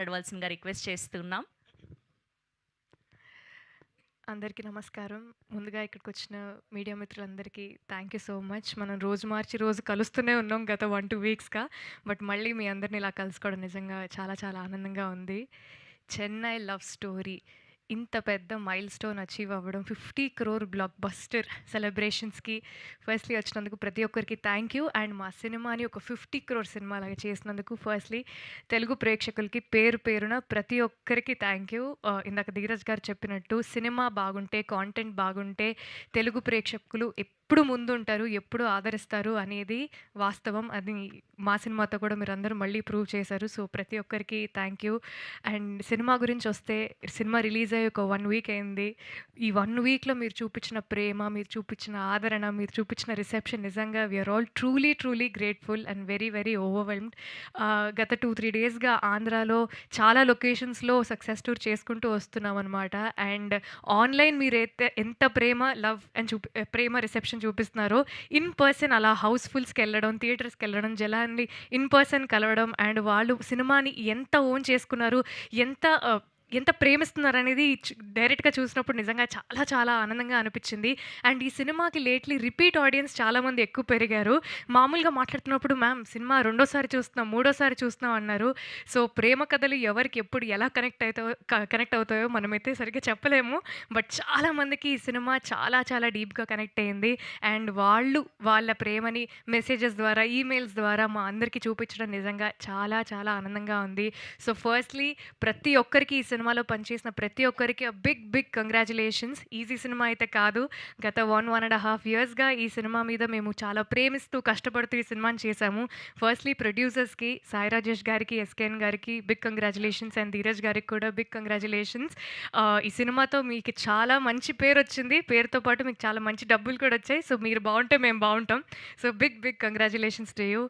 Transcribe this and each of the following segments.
మాట్లాడవలసిందిగా రిక్వెస్ట్ చేస్తున్నాం. అందరికీ నమస్కారం. ముందుగా ఇక్కడికొచ్చిన మీడియా మిత్రులందరికీ థ్యాంక్ యూ సో మచ్. మనం రోజు మార్చి రోజు కలుస్తూనే ఉన్నాం గత 1, 2 వీక్స్‌గా. బట్ మళ్ళీ మీ అందరిని ఇలా కలుసుకోవడం నిజంగా చాలా చాలా ఆనందంగా ఉంది. 'చెన్నై లవ్ స్టోరీ' ఇంత పెద్ద మైల్‌స్టోన్ అచీవ్ అవ్వడం 50 క్రోర్ బ్లాక్ బస్టర్ సెలబ్రేషన్స్‌కి ఫస్ట్‌లీ వచ్చినందుకు ప్రతి ఒక్కరికి థ్యాంక్ యూ. అండ్ మా సినిమాని ఒక 50 క్రోర్ సినిమాలాగా చేసినందుకు ఫస్ట్‌లీ తెలుగు ప్రేక్షకులకి పేరు పేరున ప్రతి ఒక్కరికి థ్యాంక్ యూ. ఇందాక ధీరజ్ గారు చెప్పినట్టు సినిమా బాగుంటే, కాంటెంట్ బాగుంటే తెలుగు ప్రేక్షకులు ఎప్పుడు ముందుంటారు, ఎప్పుడు ఆదరిస్తారు అనేది వాస్తవం. అది మా సినిమాతో కూడా మీరందరూ మళ్ళీ ప్రూవ్ చేశారు. సో, ప్రతి ఒక్కరికి థ్యాంక్ యూ. అండ్ సినిమా గురించొస్తే సినిమా రిలీజ్ అయ్యి ఒక 1 వీక్ అయింది. ఈ 1 వీక్‌లో మీరు చూపించిన ప్రేమ, మీరు చూపించిన ఆదరణ, మీరు చూపించిన రిసెప్షన్ నిజంగా we are all truly grateful and very overwhelmed. గత 2, 3 డేస్‌గా ఆంధ్రాలో చాలా లొకేషన్స్‌లో సక్సెస్ టూర్ చేసుకుంటూ వస్తున్నామనమాట. అండ్ ఆన్‌లైన్ మీరైతే ఎంత ప్రేమ, లవ్ అండ్ ప్రేమ రిసెప్షన్ చూపిస్తున్నారో, ఇన్ పర్సన్ అలా హౌస్‌ఫుల్స్‌కెళ్ళడం, థియేటర్స్‌కెళ్ళడం, జనాన్ని ఇన్ పర్సన్ కలవడం అండ్ వాళ్ళు సినిమాని ఎంత ఓన్ చేసుకున్నారు, ఎంత ఎంత ప్రేమిస్తున్నారనేది డైరెక్ట్‌గా చూసినప్పుడు నిజంగా చాలా చాలా ఆనందంగా అనిపిచ్చింది. అండ్ ఈ సినిమాకి లేట్‌లీ రిపీట్ ఆడియన్స్ చాలామంది ఎక్కువ పెరిగారు. మామూలుగా మాట్లాడుతున్నప్పుడు మ్యామ్ సినిమా రెండోసారి చూస్తున్నాం, మూడోసారి చూస్తున్నాం అన్నారు. సో, ప్రేమ కథలు ఎవరికి ఎప్పుడు ఎలా కనెక్ట్ అవుతాయో మనమైతే సరిగ్గా చెప్పలేము. బట్ చాలామందికి ఈ సినిమా చాలా చాలా డీప్‌గా కనెక్ట్ అయింది. అండ్ వాళ్ళు వాళ్ళ ప్రేమని మెసేజెస్ ద్వారా, ఈమెయిల్స్ ద్వారా మా అందరికీ చూపించడం నిజంగా చాలా చాలా ఆనందంగా ఉంది. సో, ఫస్ట్‌లీ ప్రతి ఒక్కరికి ఈ సినిమాలో పనిచేసిన ప్రతి ఒక్కరికి బిగ్ కంగ్రాచ్యులేషన్స్. ఈజీ సినిమా అయితే కాదు. గత 1 ½ ఇయర్స్‌గా ఈ సినిమా మీద మేము చాలా ప్రేమిస్తూ, కష్టపడుతూ ఈ సినిమాని చేశాము. ఫస్ట్‌లీ ప్రొడ్యూసర్స్‌కి సాయి రాజేష్ గారికి, ఎస్‌కేఎన్ గారికి బిగ్ కంగ్రాచ్యులేషన్స్ అండ్ ధీరజ్ గారికి కూడా బిగ్ కంగ్రాచ్యులేషన్స్. ఈ సినిమాతో మీకు చాలా మంచి పేరొచ్చింది. పేరుతో పాటు మీకు చాలా మంచి డబ్బులు కూడా వచ్చాయి. సో, మీరు బావుంటే మేము బావుంటాం. So, big congratulations to you.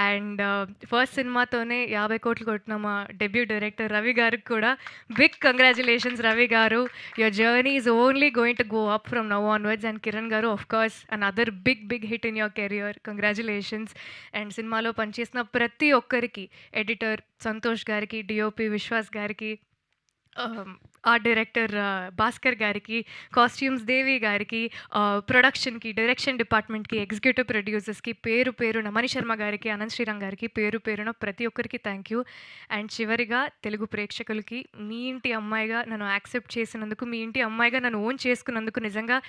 And first సినిమాతోనే 50 కోట్లు కొట్టిన మా డెబ్యూ డైరెక్టర్ రవి గారికి కూడా big congratulations Ravi garu. Your journey is only going to go up from now onwards. And Kiran garu of course another big hit in your career. Congratulations. And సినిమాలో పనిచేసిన ప్రతి ఒక్కరికి, ఎడిటర్ సంతోష్ గారికి, డిఓపి విశ్వాస్ గారికి, ఆర్ట్ డైరెక్టర్ భాస్కర్ గారికి, కాస్ట్యూమ్స్ దేవి గారికి, ప్రొడక్షన్‌కి, డైరెక్షన్ డిపార్ట్మెంట్‌కి, ఎగ్జిక్యూటివ్ ప్రొడ్యూసర్స్‌కి పేరు పేరున మణిశర్మ గారికి, అనంత్ శ్రీరామ్ గారికి పేరు పేరున ప్రతి ఒక్కరికి థ్యాంక్ యూ. అండ్ చివరిగా తెలుగు ప్రేక్షకులకి మీ ఇంటి అమ్మాయిగా నన్ను యాక్సెప్ట్ చేసినందుకు, మీ ఇంటి అమ్మాయిగా నన్ను ఓన్ చేసుకున్నందుకు నిజంగా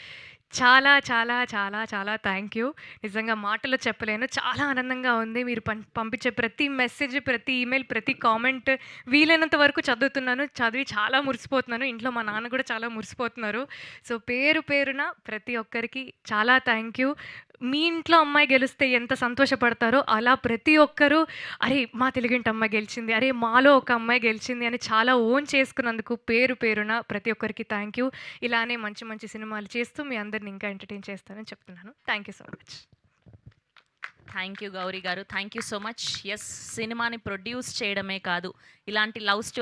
చాలా చాలా చాలా చాలా థ్యాంక్ యూ. నిజంగా మాటల్లో చెప్పలేను. చాలా ఆనందంగా ఉంది. మీరు పంపించే ప్రతి మెసేజ్, ప్రతి ఈమెయిల్, ప్రతి కామెంట్ వీలైనంత వరకు చదువుతున్నాను. చదివి చాలా మురిసిపోతున్నాను. ఇంట్లో మా నాన్న కూడా చాలా మురిసిపోతున్నారు. సో, పేరు పేరున ప్రతి ఒక్కరికి చాలా థ్యాంక్ యూ. మీ ఇంట్లో అమ్మాయి గెలిస్తే ఎంత సంతోషపడతారో, అలా ప్రతి ఒక్కరు అరే! మా తెలుగింటి అమ్మాయి గెలిచింది. అరే! మాలో ఒక అమ్మాయి గెలిచింది అని చాలా ఓన్ చేసుకున్నందుకు పేరు పేరున ప్రతి ఒక్కరికి థ్యాంక్ యూ. ఇలానే మంచి సినిమాలు చేస్తూ మీ అందరిని ఇంకా ఎంటర్‌టైన్ చేస్తానని చెప్తున్నాను. Thank you so much. Thank you Gauri garu. Thank you so much. Yes, సినిమాని ప్రొడ్యూస్ చేయడమే కాదు, ఇలాంటి లవ్ స్టోరీ